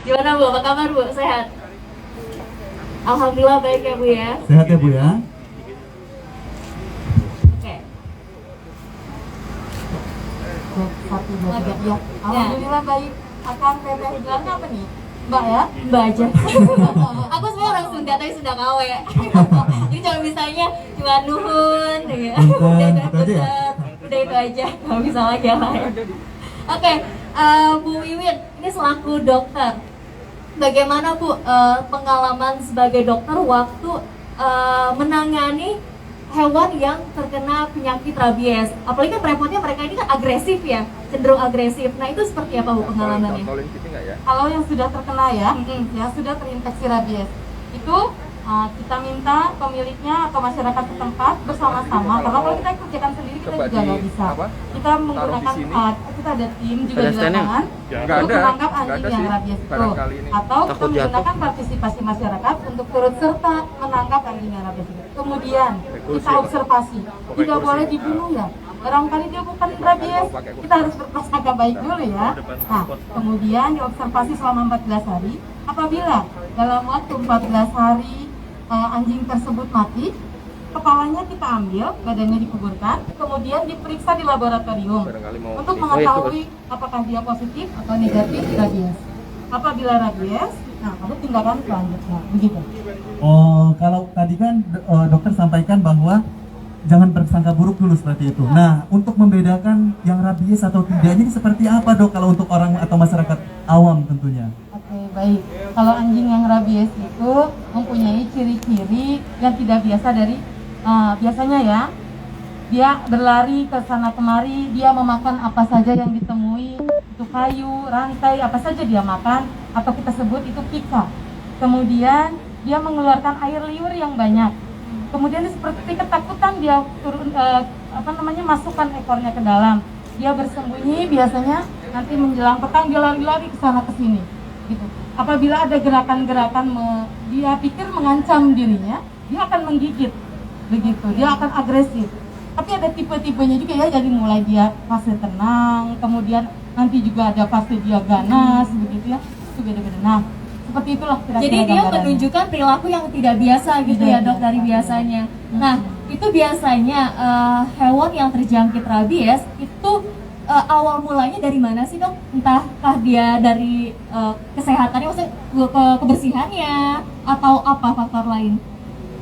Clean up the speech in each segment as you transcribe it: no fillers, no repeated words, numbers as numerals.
Gimana Bu? Apa kabar Bu? Sehat? Alhamdulillah baik ya Bu ya. Sehat ya Bu ya? Oke. Satu dua tiga ya. Alhamdulillah baik. Akan teteh bilangnya apa nih? Mbak ya? Mbak aja. Aku sebenarnya orang Sunda tapi Sunda Kawe. Jadi cuma misalnya cuma nuhun, ya. Punten, gitu aja ya? Udah itu aja. Nggak bisa lagi yang lain. Oke, Bu Wiwin, ini selaku dokter, bagaimana Bu pengalaman sebagai dokter waktu menangani hewan yang terkena penyakit rabies? Apalagi kan repotnya mereka ini kan agresif ya, cenderung agresif. Nah itu seperti apa Bu pengalamannya? Kalau yang sudah terkena ya, yang sudah terinfeksi rabies, itu kita minta pemiliknya atau masyarakat setempat bersama-sama, karena kalau kita kerjakan sendiri kita juga nggak bisa. Kita menggunakan kita ada tim juga di lapangan untuk menangkap anjing yang rabies itu, atau kita menggunakan partisipasi masyarakat untuk turut serta menangkap anjing yang rabies itu. Kemudian kita observasi, tidak boleh dibunuh ya. Barangkali dia bukan rabies, kita harus berprasangka baik dulu ya. Nah, kemudian diobservasi selama 14 hari. Apabila dalam waktu 14 hari anjing tersebut mati, kepalanya kita ambil, badannya dikuburkan, kemudian diperiksa di laboratorium untuk mengetahui apakah dia positif atau negatif rabies. Apabila rabies, nah lalu tindakan selanjutnya, begitu. Oh, kalau tadi kan dokter sampaikan bahwa jangan berprasangka buruk dulu seperti itu. Nah, untuk membedakan yang rabies atau tidaknya ini seperti apa Dok kalau untuk orang atau masyarakat awam tentunya? Oke, baik. Kalau anjing yang rabies itu mempunyai ciri-ciri yang tidak biasa dari biasanya ya. Dia berlari ke sana kemari, dia memakan apa saja yang ditemui, itu kayu, rantai, apa saja dia makan, atau kita sebut itu pika. Kemudian dia mengeluarkan air liur yang banyak. Kemudian seperti ketakutan dia turun masukkan ekornya ke dalam. Dia bersembunyi biasanya, nanti menjelang petang dia lari-lari ke sana ke sini. Gitu. Apabila ada gerakan-gerakan dia pikir mengancam dirinya, dia akan menggigit. Begitu. Dia akan agresif. Tapi ada tipe-tipenya juga ya, jadi mulai dia fase tenang, kemudian nanti juga ada fase dia ganas begitu ya. Itu beda-beda. Nah, seperti itulah kira-kira. Jadi dia menunjukkan perilaku yang tidak biasa gitu ya Dok dari biasanya. Nah itu biasanya hewan yang terjangkit rabies itu awal mulanya dari mana sih Dok? Entahkah dia dari kesehatannya, maksudnya kebersihannya atau apa faktor lain?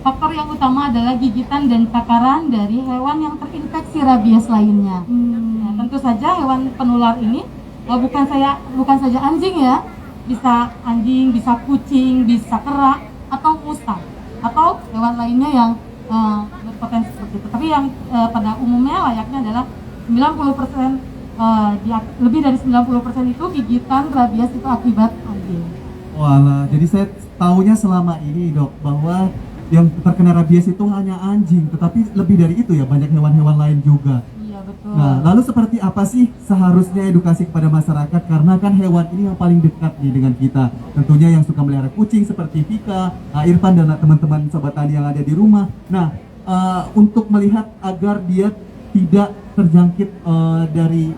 Faktor yang utama adalah gigitan dan cakaran dari hewan yang terinfeksi rabies lainnya. Nah, tentu saja hewan penular ini bukan saja anjing ya. Bisa anjing, bisa kucing, bisa kera, atau musang, atau hewan lainnya yang berpotensi seperti itu. Tapi yang pada umumnya layaknya adalah 90%, lebih dari 90% itu gigitan rabies itu akibat anjing. Walah, jadi saya tahunya selama ini Dok bahwa yang terkena rabies itu hanya anjing, tetapi lebih dari itu ya, banyak hewan-hewan lain juga. Iya betul. Nah, lalu seperti apa sih seharusnya edukasi kepada masyarakat, karena kan hewan ini yang paling dekat nih dengan kita. Tentunya yang suka melihara kucing seperti Vika, Irfan dan teman-teman sobat tani yang ada di rumah. Nah, untuk melihat agar dia tidak terjangkit dari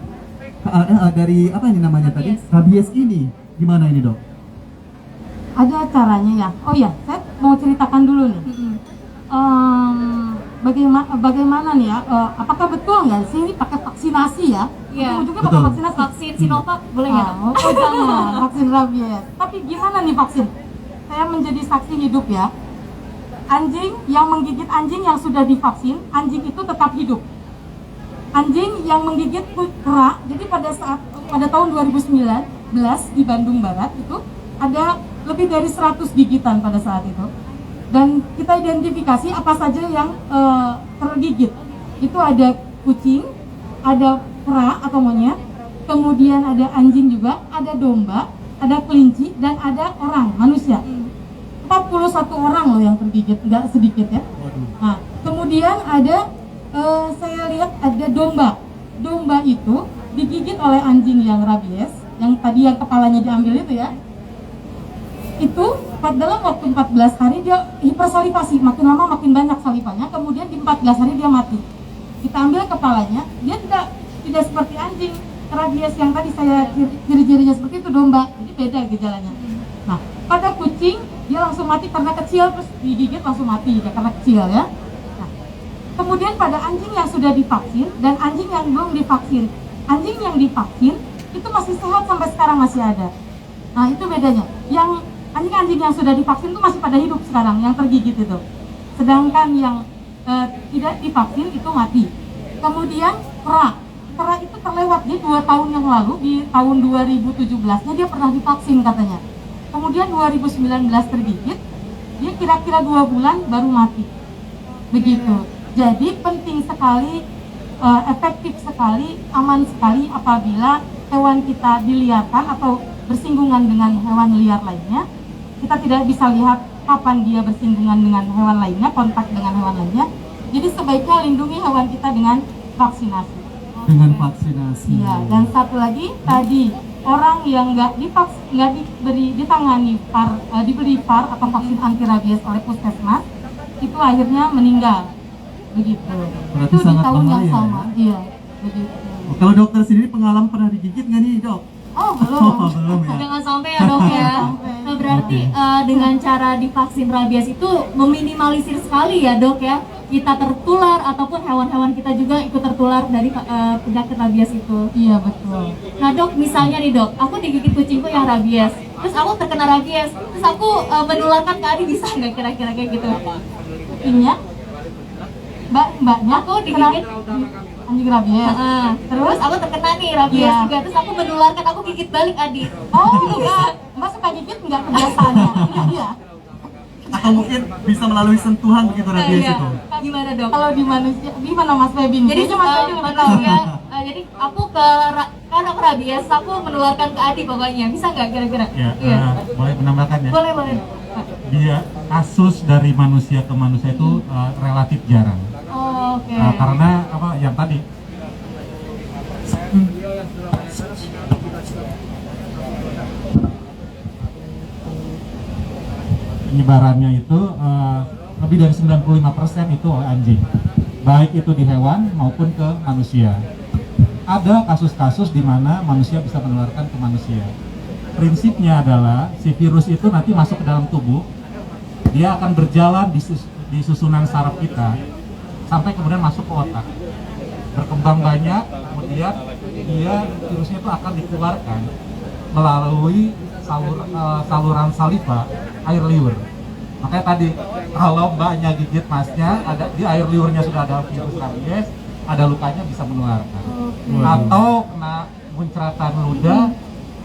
apa ini namanya tadi, rabies ini, gimana ini Dok? Ada caranya ya. Oh ya, saya mau ceritakan dulu nih. Bagaimana nih ya? Apakah betul nggak sih ini pakai vaksinasi ya? Iya. Juga pakai vaksinasi. Vaksin Sinovac boleh nggak? Oh jangan, vaksin rabies. Tapi gimana nih vaksin? Saya menjadi saksi hidup ya. Anjing yang menggigit anjing yang sudah divaksin, anjing itu tetap hidup. Anjing yang menggigit kera, jadi pada tahun 2019 di Bandung Barat itu ada lebih dari 100 gigitan pada saat itu, dan kita identifikasi apa saja yang tergigit. Itu ada kucing, ada kera atau monyet, kemudian ada anjing juga, ada domba, ada kelinci, dan ada orang, manusia. 41 orang loh yang tergigit, nggak sedikit ya. Nah, kemudian ada saya lihat ada domba. Domba itu digigit oleh anjing yang rabies, yang tadi yang kepalanya diambil itu ya. Itu dalam waktu 14 hari dia hipersalivasi, makin lama makin banyak salivanya, kemudian di 14 hari dia mati. Kita ambil kepalanya, dia tidak seperti anjing rabies yang tadi saya ciri-cirinya seperti itu domba, jadi beda gejalanya. Nah, pada kucing dia langsung mati karena kecil, terus digigit langsung mati ya karena kecil ya. Nah, kemudian pada anjing yang sudah divaksin dan anjing yang belum divaksin, anjing yang divaksin itu masih sehat sampai sekarang masih ada. Nah, itu bedanya. Yang anjing-anjing yang sudah divaksin itu masih pada hidup sekarang, yang tergigit itu. Sedangkan yang tidak divaksin itu mati. Kemudian kera itu terlewat dia 2 tahun yang lalu, di tahun 2017-nya dia pernah divaksin katanya. Kemudian 2019 tergigit, dia kira-kira 2 bulan baru mati. Begitu. Jadi penting sekali, efektif sekali, aman sekali apabila hewan kita diliarkan atau bersinggungan dengan hewan liar lainnya. Kita tidak bisa lihat kapan dia bersinggungan dengan hewan lainnya, kontak dengan hewan lainnya. Jadi sebaiknya lindungi hewan kita dengan vaksinasi. Dengan vaksinasi. Iya, dan satu lagi tadi orang yang nggak diberi VAR atau vaksin anti rabies oleh puskesmas itu akhirnya meninggal. Begitu. Berarti Itu di sangat tahun yang bahaya, sama. ya? Iya, begitu. Kalau dokter sendiri pengalaman pernah digigit nggak nih, Dok? Oh, belum. Belum ya. Jangan sampai ya dok ya. Nah, berarti dengan cara divaksin rabies itu meminimalisir sekali ya dok ya, kita tertular ataupun hewan-hewan kita juga ikut tertular dari penyakit rabies itu. Iya, betul. Nah dok, misalnya nih dok, aku digigit kucingku yang rabies, terus aku terkena rabies, terus aku menularkan ke Adi, bisa nggak kira-kira kayak gitu? Kucingnya mbaknya Aku digigit anjing rabies. Terus aku terkena nih rabies Iya. juga, terus aku menularkan, aku gigit balik Adi. Oh, mbak suka gigit nggak kebiasaannya? Iya. Atau mungkin bisa melalui sentuhan begitu rabies Iya. itu. Gimana dok? Kalau di manusia, gimana Mas Febin? Jadi Kayaknya Mas Febin lebih tahu. manusia, jadi aku karena aku rabies, aku menularkan ke Adi pokoknya, bisa nggak kira-kira? Ya, Iya. boleh menambahkan ya. Boleh. Dia kasus dari manusia ke manusia itu relatif jarang. Oh, oke. Karena apa yang tadi penyebarannya itu lebih dari 95% itu oleh anjing, baik itu di hewan maupun ke manusia. Ada kasus-kasus di mana manusia bisa menularkan ke manusia. Prinsipnya adalah si virus itu nanti masuk ke dalam tubuh, dia akan berjalan di susunan saraf kita sampai kemudian masuk ke otak, berkembang banyak, kemudian virusnya itu akan dikeluarkan melalui saluran saliva, air liur. Makanya tadi kalau mbaknya gigit masnya, ada di air liurnya sudah ada virus rabies, ada lukanya bisa menularkan. Atau kena muncratan ludah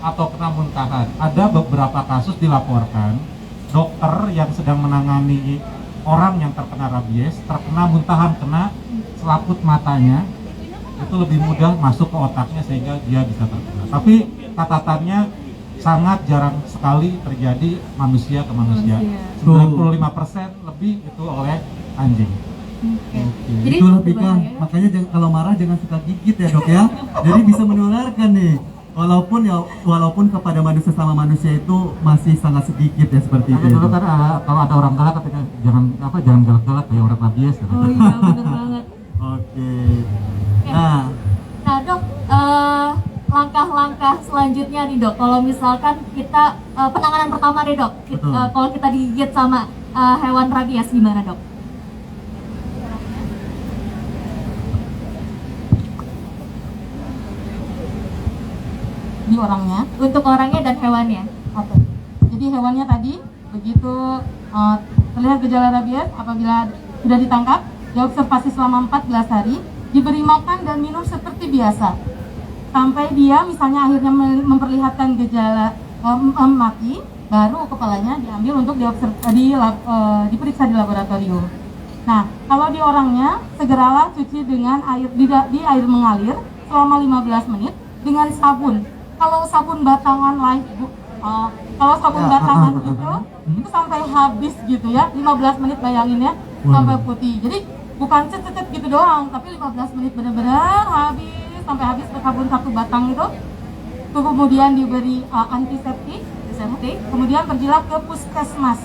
atau kena muntahan. Ada beberapa kasus dilaporkan dokter yang sedang menangani orang yang terkena rabies, terkena muntahan, kena selaput matanya, itu lebih mudah masuk ke otaknya sehingga dia bisa terkena. Tapi catatannya sangat jarang sekali terjadi manusia ke manusia. 95% lebih itu oleh anjing. Jadi Itulah itu Pika, bahaya. makanya kalau marah jangan suka gigit ya dok ya. Jadi bisa menularkan nih. Walaupun kepada manusia sama manusia itu masih sangat sedikit ya seperti itu. Dulu Ya, kan kalau ada orang galak ketika jangan galak-galak kayak orang rabies. Gitu. Oh iya, bener banget. Oke. Nah, Nah dok, langkah-langkah selanjutnya nih dok, kalau misalkan kita penanganan pertama deh dok, Betul. kalau kita digigit sama hewan rabies gimana dok? Di orangnya. Untuk orangnya dan hewannya. Oke. Jadi hewannya tadi begitu terlihat gejala rabies, apabila sudah ditangkap, diobservasi selama 14 hari, diberi makan dan minum seperti biasa. Sampai dia misalnya akhirnya memperlihatkan gejala mati, baru kepalanya diambil untuk diperiksa di laboratorium. Nah, kalau di orangnya, segeralah cuci dengan air di air mengalir selama 15 menit dengan sabun. Kalau sabun batangan live, kalau sabun batangan itu sampai habis gitu ya, 15 menit bayangin ya, sampai putih. Jadi bukan cet-cet gitu doang, tapi 15 menit benar-benar habis, sampai habis sabun satu batang itu. Kemudian diberi antiseptik, kemudian pergilah ke puskesmas.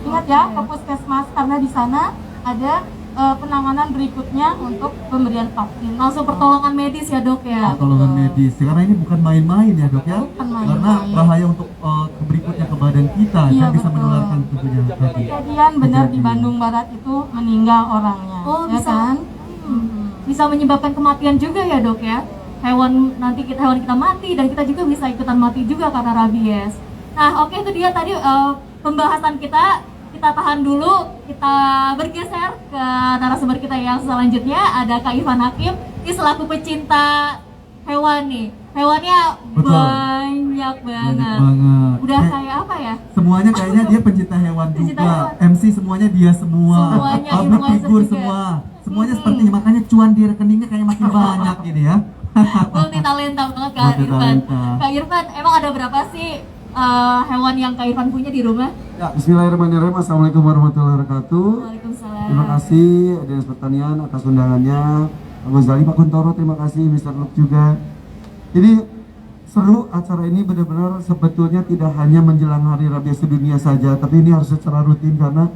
Ingat ya, ke puskesmas karena di sana ada penanganan berikutnya untuk pemberian vaksin. Langsung pertolongan medis ya dok ya. Pertolongan medis, karena ini bukan main-main ya dok ya, Bukan main-main. karena bahaya untuk berikutnya ke badan kita, Iya, kan bisa betul. menularkan tentunya tadi. Kejadian benar di Kejadian. Bandung Barat itu meninggal orangnya. Oh ya bisa, kan? bisa menyebabkan kematian juga ya dok ya. Hewan kita mati dan kita juga bisa ikutan mati juga karena rabies. Nah oke, itu dia tadi pembahasan kita. Kita tahan dulu, kita bergeser ke narasumber kita yang selanjutnya. Ada Kak Irfan Hakim, ini selaku pecinta hewan nih. Hewannya Betul. banyak Banyak banget. banget. Udah kayak apa ya? Semuanya kayaknya dia pencinta hewan Pencinta juga. hewan. MC semuanya dia semua. Semuanya Public influencer figure juga. semua. Semuanya sepertinya, makanya cuan di rekeningnya kayak makin banyak ini ya. Multi talenta banget Kak Multi Irfan. talenta. Kak Irfan, emang ada berapa sih hewan yang Kak Irfan punya di rumah? Ya, bismillahirrahmanirrahim. Assalamualaikum warahmatullahi wabarakatuh. Waalaikumsalam. Terima kasih Dinas Pertanian atas undangannya. Pak Ghazali, Pak Kuntoro, terima kasih. Mr. Luke juga. Jadi seru acara ini, benar-benar sebetulnya tidak hanya menjelang hari rabies sedunia saja, tapi ini harus secara rutin karena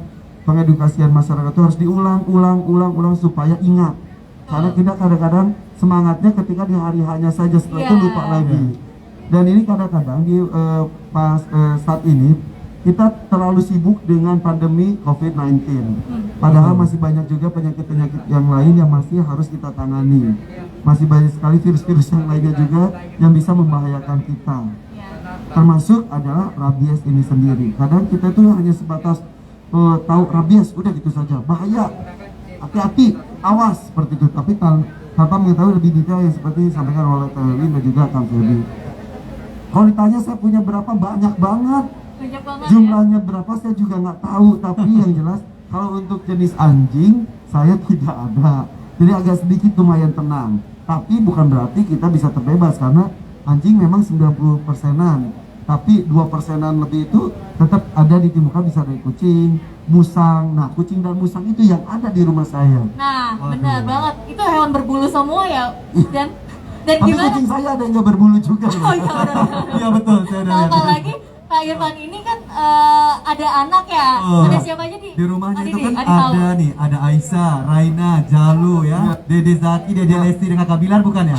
pengedukasian masyarakat itu harus diulang supaya ingat. Karena kita kadang-kadang semangatnya ketika di hari hanya saja, setelah itu Iya. lupa lagi. Dan ini kadang-kadang di saat ini kita terlalu sibuk dengan pandemi COVID-19. Padahal masih banyak juga penyakit-penyakit yang lain yang masih harus kita tangani. Masih banyak sekali virus-virus yang lainnya juga yang bisa membahayakan kita. Termasuk adalah rabies ini sendiri. Kadang kita tuh hanya sebatas tahu rabies, udah gitu saja. Bahaya, hati-hati, awas, seperti itu. Tapi tanpa mengetahui lebih detail yang seperti disampaikan oleh Teh Lin dan juga Kang Feby. Kalau ditanya saya punya berapa, banyak banget. Banyak banget Jumlahnya berapa saya juga nggak tahu, tapi yang jelas kalau untuk jenis anjing saya tidak ada. Jadi agak sedikit lumayan tenang. Tapi bukan berarti kita bisa terbebas karena anjing memang 90%-an. Tapi 2%-an lebih itu tetap ada ditemukan bisa dari kucing, musang. Nah, kucing dan musang itu yang ada di rumah saya. Nah, Waduh. benar banget. Itu hewan berbulu semua ya. Dan Tapi gimana? kucing saya ada yang nggak berbulu juga. Oh iya benar. Iya betul, saya udah Nah, lihat. apalagi Kak Irfan ini kan ada anak ya. Oh. Ada siapa aja Di rumahnya Adi itu nih, kan Adi tahu. ada nih, ada Aisyah, Raina, Jalu ya, Dede Zaki, Dede Lesti dengan Kak Bilar bukan ya?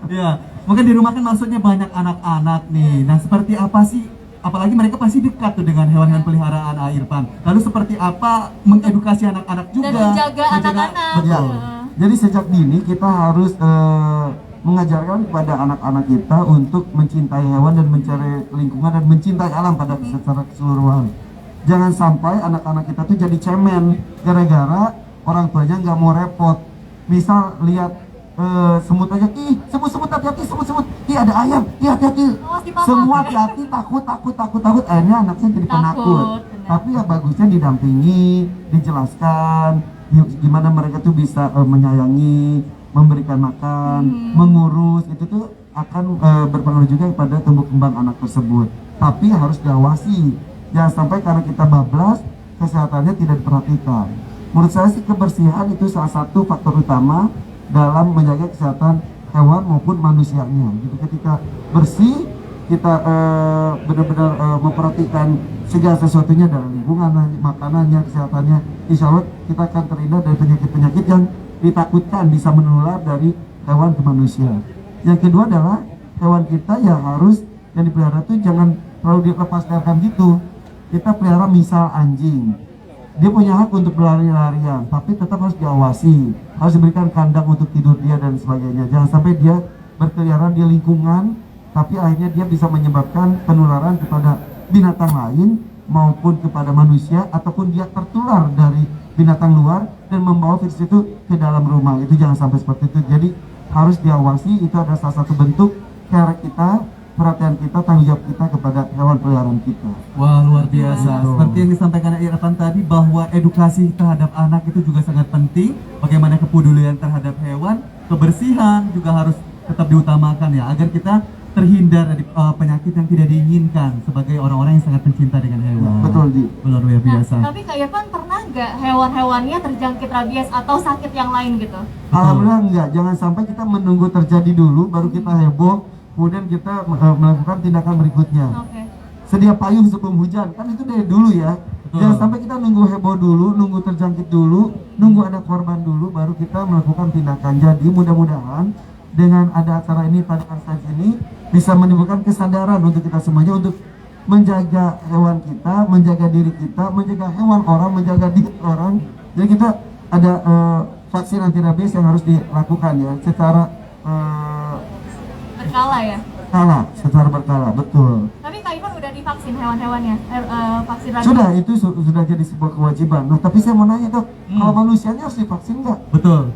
Ya, mungkin di rumah kan maksudnya banyak anak-anak nih. Nah, seperti apa sih? Apalagi mereka pasti dekat tuh dengan hewan-hewan peliharaan Irfan. Lalu seperti apa mengedukasi anak-anak juga? Dan menjaga anak-anak. Betul. Heeh. Jadi sejak dini kita harus mengajarkan kepada anak-anak kita untuk mencintai hewan dan mencari lingkungan dan mencintai alam pada secara keseluruhan. Jangan sampai anak-anak kita tuh jadi cemen gara-gara orang tuanya nggak mau repot. Misal lihat semut aja, ih semut hati-hati, semut, ih ada ayam, ih hati-hati. Awas dipapar. Semua hati-hati, takut. Akhirnya anaknya jadi penakut. Takut, benar. Tapi ya bagusnya didampingi, dijelaskan gimana mereka tuh bisa menyayangi, memberikan makan, mengurus, itu tuh akan berpengaruh juga kepada tumbuh kembang anak tersebut. Tapi harus diawasi, jangan sampai karena kita bablas kesehatannya tidak diperhatikan. Menurut saya sih kebersihan itu salah satu faktor utama dalam menjaga kesehatan hewan maupun manusianya. Jadi ketika bersih, kita benar-benar memperhatikan segala sesuatunya dari lingkungan, makanannya, kesehatannya, insya Allah kita akan terhindar dari penyakit-penyakit yang ditakutkan bisa menular dari hewan ke manusia. Yang kedua adalah hewan kita ya harus yang dipelihara tuh jangan terlalu dilepasliarkan gitu. Kita pelihara misal anjing, dia punya hak untuk berlari-larian, tapi tetap harus diawasi, harus diberikan kandang untuk tidur dia dan sebagainya. Jangan sampai dia berkeliaran di lingkungan, tapi akhirnya dia bisa menyebabkan penularan kepada binatang lain maupun kepada manusia, ataupun dia tertular dari binatang luar dan membawa virus itu ke dalam rumah. Itu jangan sampai seperti itu. Jadi harus diawasi, itu adalah salah satu bentuk care kita, perhatian kita, tanggung jawab kita kepada hewan peliharaan kita. Wah, luar biasa. Betul. Seperti yang disampaikan Irfan tadi bahwa edukasi terhadap anak itu juga sangat penting. Bagaimana kepedulian terhadap hewan, kebersihan juga harus tetap diutamakan ya, agar kita terhindar dari penyakit yang tidak diinginkan sebagai orang-orang yang sangat pencinta dengan hewan. Betul, Di. Luar biasa. Nah, tapi Kak Irfan pernah nggak hewan-hewannya terjangkit rabies atau sakit yang lain gitu? Alhamdulillah enggak, jangan sampai kita menunggu terjadi dulu baru kita heboh, kemudian kita melakukan tindakan berikutnya. Oke. Sedia payung sebelum hujan, kan itu dari dulu ya. Betul. Jangan sampai kita nunggu heboh dulu, nunggu terjangkit dulu, nunggu ada korban dulu, baru kita melakukan tindakan. Jadi mudah-mudahan dengan ada acara ini pada saat ini bisa menimbulkan kesadaran untuk kita semuanya untuk menjaga hewan kita, menjaga diri kita, menjaga hewan orang, menjaga diri orang. Jadi kita ada vaksin anti rabies yang harus dilakukan ya secara Berkala ya. secara berkala, betul. Tapi Kak Ivan udah divaksin hewan-hewannya, vaksin rabies. Sudah, itu sudah jadi sebuah kewajiban. Nah, tapi saya mau nanya dok, kalau manusianya harus divaksin nggak? Betul.